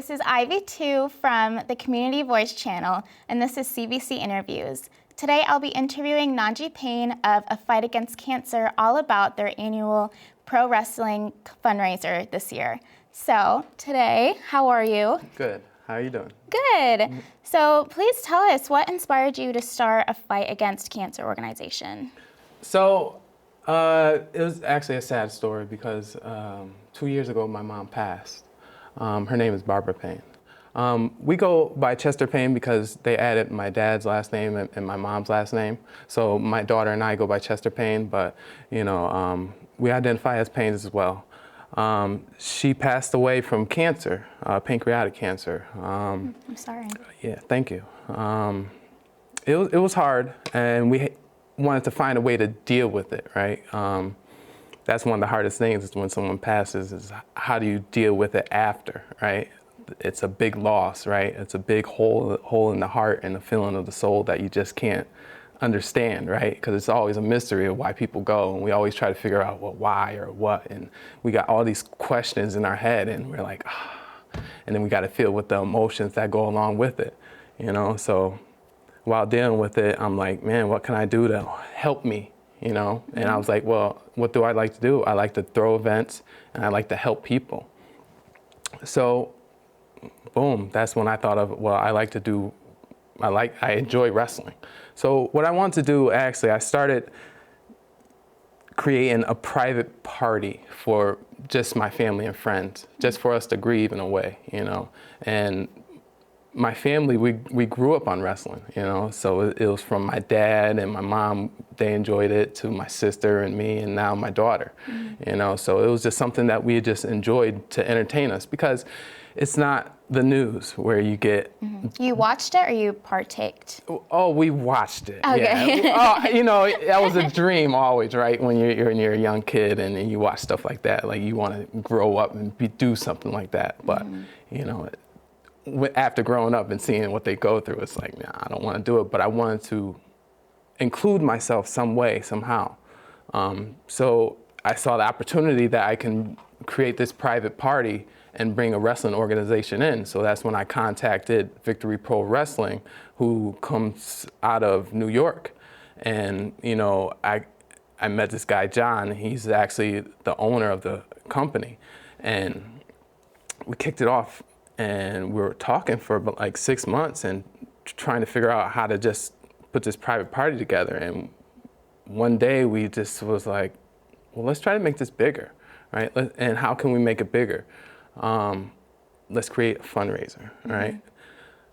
This is Ivy2 from the Community Voice channel, and this is CVC Interviews. Today I'll be interviewing Naji ChesterPayne of A Fight Against Cancer all about their annual pro wrestling fundraiser this year. So today, how are you? Good. How are you doing? Good. So please tell us, what inspired you to start a Fight Against Cancer organization? So it was actually a sad story because 2 years ago my mom passed. Her name is Barbara Payne. We go by ChesterPayne because they added my dad's last name and my mom's last name. So my daughter and I go by ChesterPayne, but we identify as Paynes as well. She passed away from cancer, pancreatic cancer. I'm sorry. Yeah, thank you. It was hard, and we wanted to find a way to deal with it, right? That's one of the hardest things is when someone passes is how do you deal with it after, right? It's a big loss, right? It's a big hole in the heart and the feeling of the soul that you just can't understand, right? Because it's always a mystery of why people go, and we always try to figure out, well, why or what, and we got all these questions in our head, and we're like, and then we got to feel with the emotions that go along with it, So while dealing with it, I'm like, man, what can I do to help me, And I was like, well, what do I like to do? I like to throw events, and I like to help people. So, boom, that's when I thought of, well, I enjoy wrestling. So what I wanted to do, actually, I started creating a private party for just my family and friends, just for us to grieve in a way, And my family, we grew up on wrestling, So it was from my dad and my mom, they enjoyed it, to my sister and me, and now my daughter, So it was just something that we just enjoyed to entertain us, because it's not the news where you get... You watched it or you partaked? Oh, we watched it. Okay. Yeah. That was a dream always, right? When you're a young kid and you watch stuff like that, like you want to grow up and do something like that. But, after growing up and seeing what they go through, it's like, nah, I don't want to do it, but I wanted to include myself some way, somehow. So I saw the opportunity that I can create this private party and bring a wrestling organization in. So that's when I contacted Victory Pro Wrestling, who comes out of New York. And, I met this guy, John. He's actually the owner of the company. And we kicked it off, and we were talking for about like 6 months and trying to figure out how to just put this private party together. And one day we just was like, well, let's try to make this bigger, right? And how can we make it bigger? Let's create a fundraiser, right?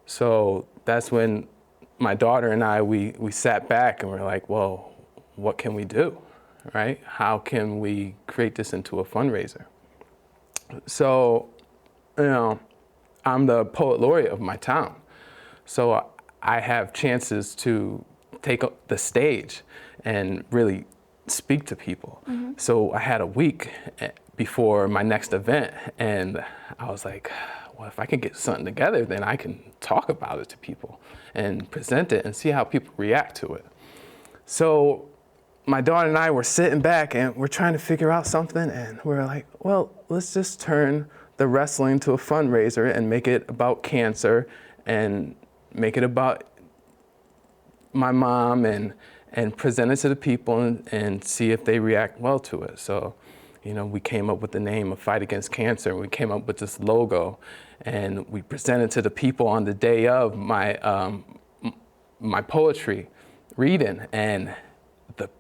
So that's when my daughter and I, we sat back and we're like, well, what can we do, right? How can we create this into a fundraiser? So, I'm the poet laureate of my town. So I have chances to take up the stage and really speak to people. So I had a week before my next event, and I was like, well, if I can get something together, then I can talk about it to people and present it and see how people react to it. So my daughter and I were sitting back and we're trying to figure out something, and we're like, well, let's just turn the wrestling to a fundraiser and make it about cancer and make it about my mom and present it to the people and see if they react well to it. So, we came up with the name of Fight Against Cancer. We came up with this logo, and we presented to the people on the day of my poetry reading, and the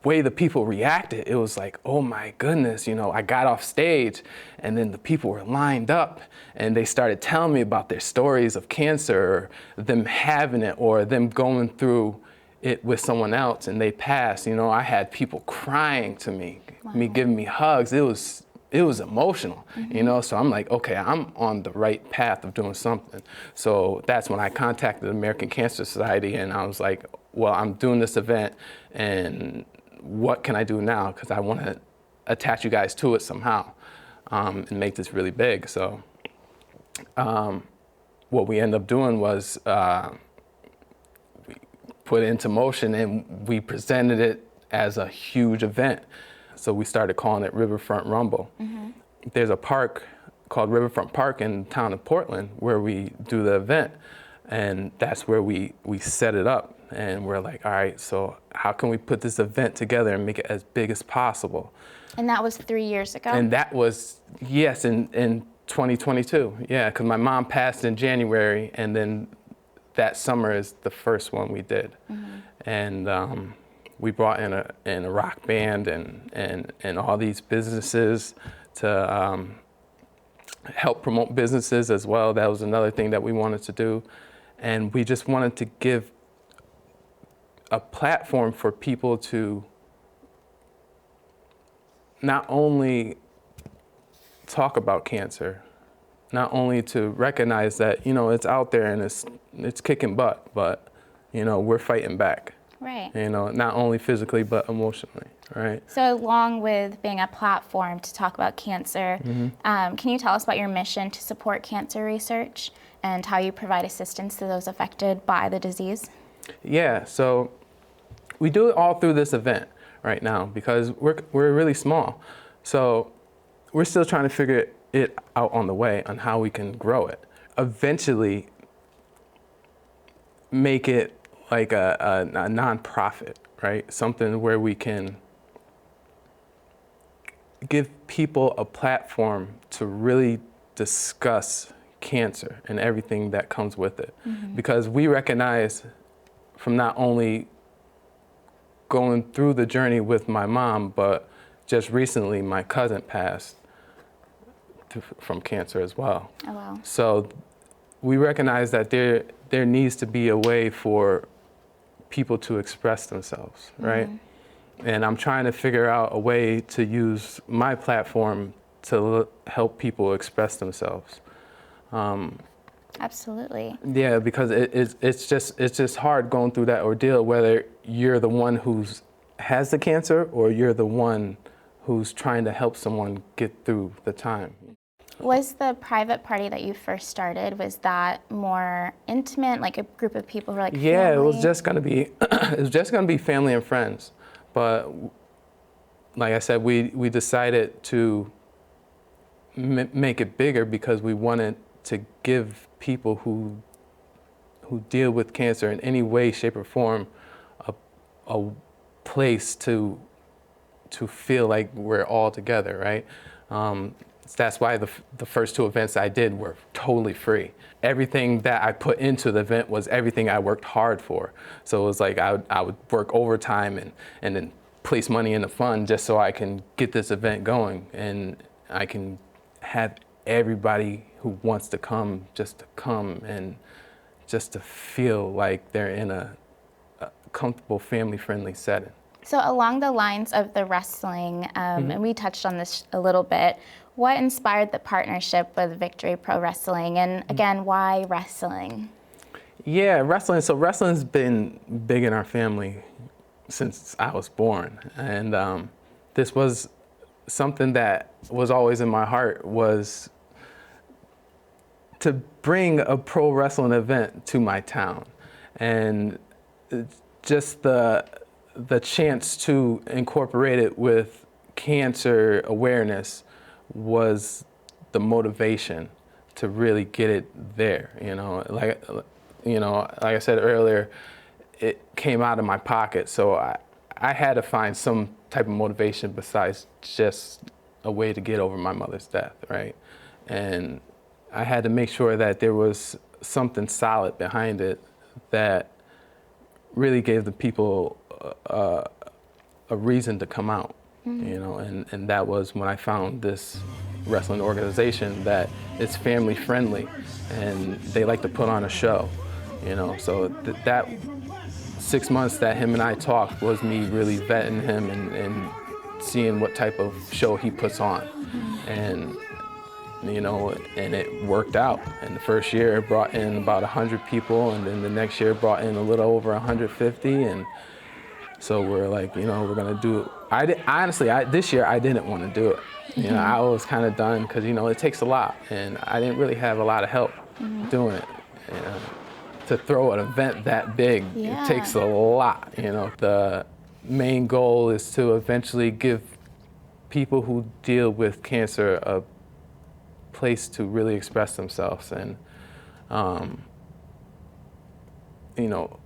way the people reacted, it was like, oh my goodness, I got off stage, and then the people were lined up, and they started telling me about their stories of cancer, or them having it, or them going through it with someone else and they passed. I had people crying to me, wow, me giving me hugs. It was emotional, so I'm like, okay, I'm on the right path of doing something. So that's when I contacted the American Cancer Society, and I was like, well, I'm doing this event, and what can I do now? Because I want to attach you guys to it somehow, and make this really big. So what we ended up doing was put it into motion, and we presented it as a huge event. So we started calling it Riverfront Rumble. There's a park called Riverfront Park in the town of Portland, where we do the event. And that's where we set it up. And we're like, all right, so how can we put this event together and make it as big as possible? And that was 3 years ago? And that was, yes, in 2022. Yeah, because my mom passed in January, and then that summer is the first one we did. And we brought in a rock band and all these businesses to help promote businesses as well. That was another thing that we wanted to do. And we just wanted to give a platform for people to not only talk about cancer, not only to recognize that, you know, it's out there and it's kicking butt, but, you know, we're fighting back. Right. You know, not only physically, but emotionally, right? So along with being a platform to talk about cancer, can you tell us about your mission to support cancer research and how you provide assistance to those affected by the disease? Yeah, so we do it all through this event right now because we're really small. So we're still trying to figure it out on the way on how we can grow it. Eventually make it like a nonprofit, right? Something where we can give people a platform to really discuss cancer and everything that comes with it. Because we recognize from not only going through the journey with my mom, but just recently my cousin passed from cancer as well. Oh, wow. So we recognize that there needs to be a way for people to express themselves, right? And I'm trying to figure out a way to use my platform to help people express themselves. Absolutely. Yeah, because it's just hard going through that ordeal, whether you're the one who's has the cancer or you're the one who's trying to help someone get through the time. Was the private party that you first started, was that more intimate, like a group of people who were like Yeah, family? it was just gonna be it was just gonna be family and friends. But like I said, we decided to make it bigger because we wanted to give people who deal with cancer in any way, shape, or form a place to feel like we're all together, right? That's why the first two events I did were totally free. Everything that I put into the event was everything I worked hard for. So it was like I would work overtime and then place money in the fund just so I can get this event going, and I can have everybody who wants to come just to come and just to feel like they're in a comfortable, family-friendly setting. So along the lines of the wrestling, and we touched on this a little bit, what inspired the partnership with Victory Pro Wrestling, and again, why wrestling? Yeah, wrestling. So wrestling's been big in our family since I was born, and this was something that was always in my heart, was to bring a pro wrestling event to my town, and just the chance to incorporate it with cancer awareness was the motivation to really get it there. Like I said earlier, it came out of my pocket, so I had to find some type of motivation besides just a way to get over my mother's death, right? And I had to make sure that there was something solid behind it that really gave the people a reason to come out, and that was when I found this wrestling organization that is family friendly and they like to put on a show, so that 6 months that him and I talked was me really vetting him and seeing what type of show he puts on, and it worked out. And the first year it brought in about 100 people, and then the next year it brought in a little over 150, and so we're like, we're gonna do it. This year I didn't want to do it. I was kind of done because it takes a lot, and I didn't really have a lot of help doing it. To throw an event that big, It takes a lot. The main goal is to eventually give people who deal with cancer a place to really express themselves and, you know,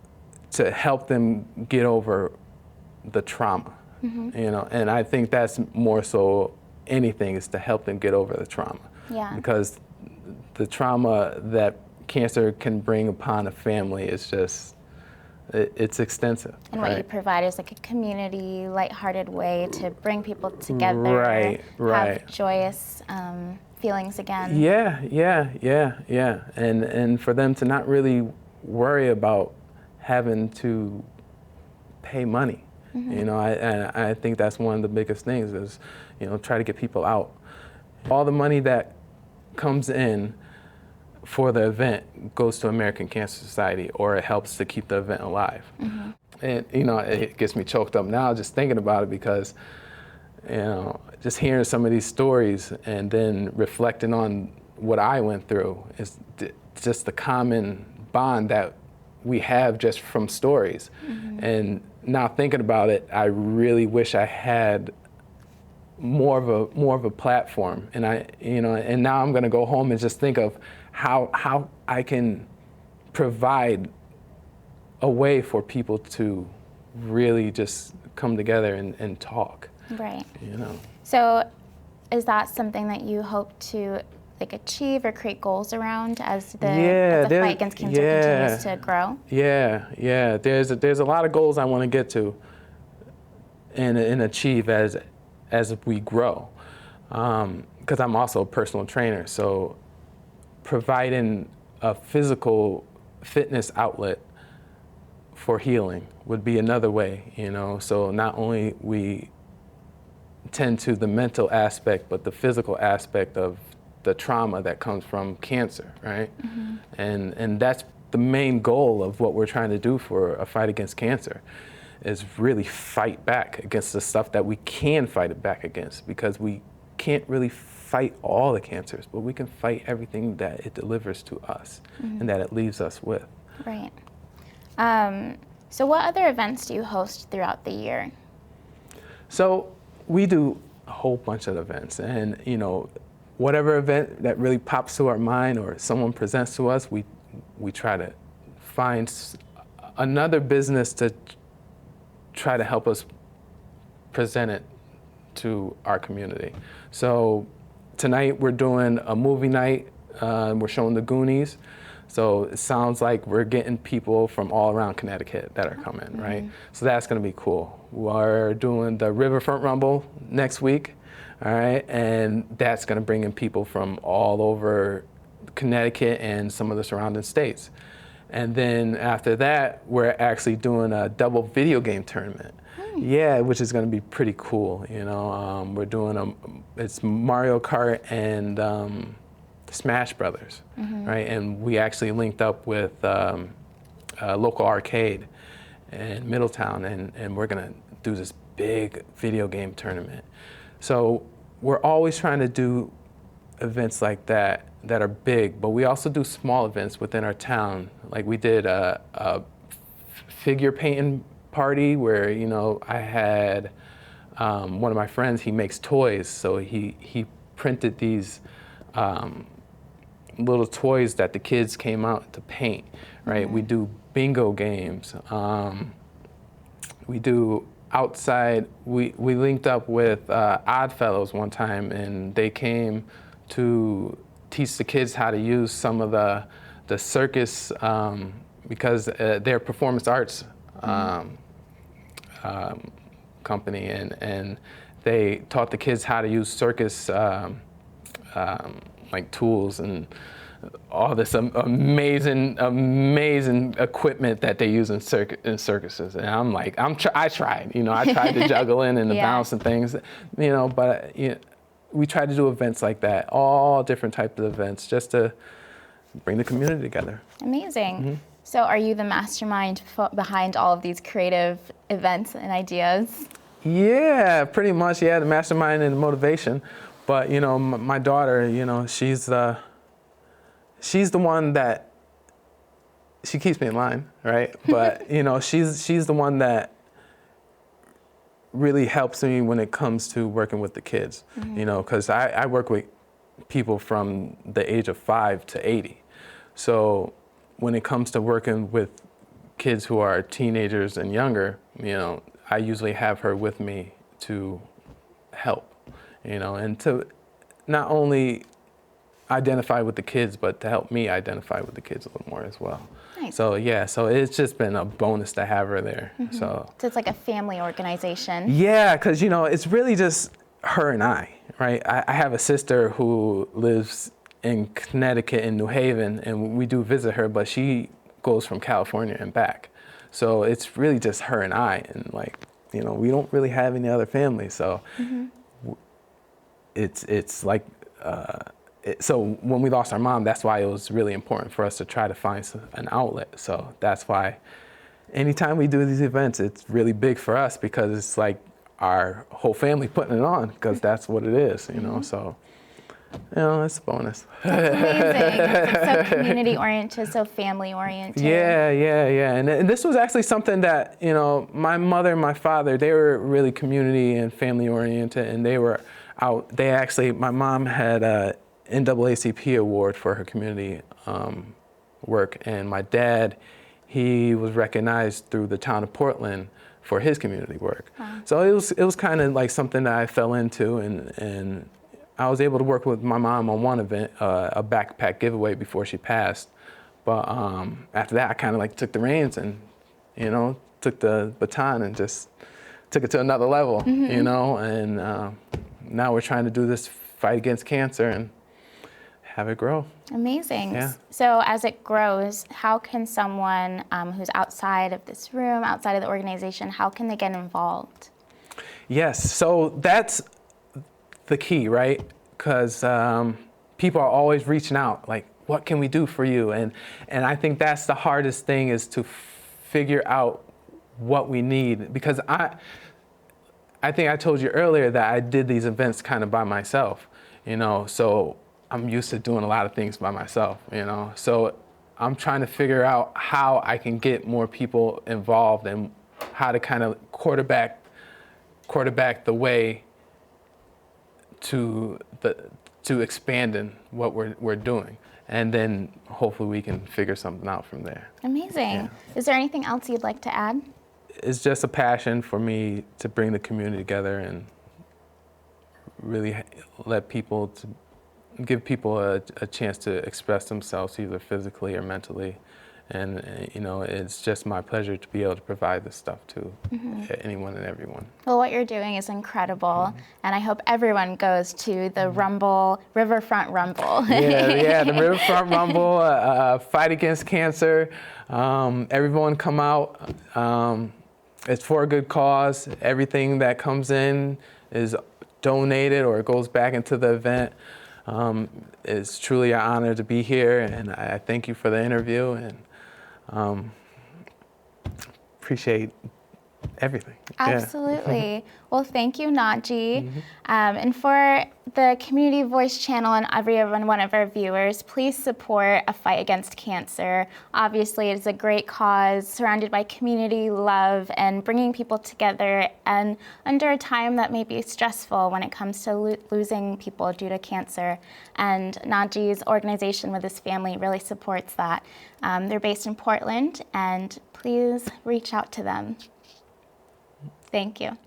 to help them get over the trauma, you know, and I think that's more so anything is to help them get over the trauma. Yeah. Because the trauma that cancer can bring upon a family is just, it's extensive. And what you provide is like a community, lighthearted way to bring people together, have joyous feelings again. Yeah. And for them to not really worry about having to pay money. You know, I think that's one of the biggest things is, you know, try to get people out. All the money that comes in for the event goes to American Cancer Society, or it helps to keep the event alive. And, you know, it gets me choked up now just thinking about it because, you know, just hearing some of these stories and then reflecting on what I went through is just the common bond that we have just from stories. And now thinking about it, I really wish I had more of a platform. And and now I'm gonna go home and just think of how I can provide a way for people to really just come together and talk. Right. You know. So is that something that you hope to like achieve or create goals around as the fight against cancer continues to grow? Yeah. There's a lot of goals I want to get to and achieve as we grow. Because I'm also a personal trainer, so providing a physical fitness outlet for healing would be another way, you know. So not only we tend to the mental aspect, but the physical aspect of the trauma that comes from cancer, right? And that's the main goal of what we're trying to do for a fight against cancer, is really fight back against the stuff that we can fight it back against, because we can't really fight all the cancers, but we can fight everything that it delivers to us and that it leaves us with. Right. So what other events do you host throughout the year? So we do a whole bunch of events, and you know, whatever event that really pops to our mind or someone presents to us, we try to find another business to try to help us present it to our community. So tonight we're doing a movie night. We're showing the Goonies. So it sounds like we're getting people from all around Connecticut that are coming, right? So that's gonna be cool. We're doing the Riverfront Rumble next week, all right? And that's gonna bring in people from all over Connecticut and some of the surrounding states. And then after that, we're actually doing a double video game tournament. Yeah, which is gonna be pretty cool, you know. We're doing it's Mario Kart and Smash Brothers, right? And we actually linked up with a local arcade in Middletown, and we're gonna do this big video game tournament. So we're always trying to do events like that are big, but we also do small events within our town. Like we did a figure painting party where, you know, I had one of my friends, he makes toys, so he printed these little toys that the kids came out to paint, right? We do bingo games. We do outside, we linked up with Oddfellows one time, and they came to teach the kids how to use some of the circus, because they're performance arts company, and they taught the kids how to use circus like tools and all this amazing equipment that they use in circuses. And I'm like, I tried, you know, I tried to juggle in and the balance and things, you know, but you know, we try to do events like that, all different types of events, just to bring the community together. Amazing. So are you the mastermind behind all of these creative events and ideas? Yeah, pretty much, yeah, the mastermind and the motivation. But, you know, my daughter, you know, she's the one that, she keeps me in line, right? But, you know, she's the one that really helps me when it comes to working with the kids, you know, because I work with people from the age of 5 to 80. So when it comes to working with kids who are teenagers and younger, I usually have her with me to help, and to not only identify with the kids, but to help me identify with the kids a little more as well. Nice. So yeah, so it's just been a bonus to have her there. So it's like a family organization. yeah, because it's really just her and I, right? I have a sister who lives in Connecticut in New Haven, and we do visit her, but she goes from California and back. So it's really just her and I, and we don't really have any other family. So it's like, so when we lost our mom, that's why it was really important for us to try to find an outlet. So that's why anytime we do these events, it's really big for us, because it's like our whole family putting it on, because that's what it is, so. It's a bonus. That's amazing. It's so community-oriented, so family-oriented. Yeah. And this was actually something that, my mother and my father, they were really community and family-oriented, and they were out. My mom had a NAACP award for her community work, and my dad, he was recognized through the town of Portland for his community work. Wow. So it was kind of like something that I fell into, and I was able to work with my mom on one event, a backpack giveaway before she passed. But after that, I kind of took the reins and, took the baton and just took it to another level, and now we're trying to do this fight against cancer and have it grow. Amazing. Yeah. So as it grows, how can someone who's outside of this room, outside of the organization, how can they get involved? Yes, so that's the key, right? Because people are always reaching out, like, what can we do for you? And I think that's the hardest thing, is to figure out what we need. Because I think I told you earlier that I did these events kind of by myself, so I'm used to doing a lot of things by myself, So I'm trying to figure out how I can get more people involved, and how to kind of quarterback the way to expanding what we're doing, and then hopefully we can figure something out from there. Amazing. Yeah. Is there anything else you'd like to add? It's just a passion for me to bring the community together and really give people a chance to express themselves, either physically or mentally. And it's just my pleasure to be able to provide this stuff to anyone and everyone. Well, what you're doing is incredible, and I hope everyone goes to the Riverfront Rumble. Yeah, the Riverfront Rumble, fight against cancer. Everyone come out. It's for a good cause. Everything that comes in is donated or goes back into the event. It's truly an honor to be here, and I thank you for the interview, and appreciate everything. Absolutely. Yeah. Well, thank you, Naji. And for the Community Voice channel and every one of our viewers, please support a fight against cancer. Obviously, it's a great cause surrounded by community love and bringing people together, and under a time that may be stressful when it comes to losing people due to cancer. And Naji's organization with his family really supports that. They're based in Portland, and please reach out to them. Thank you.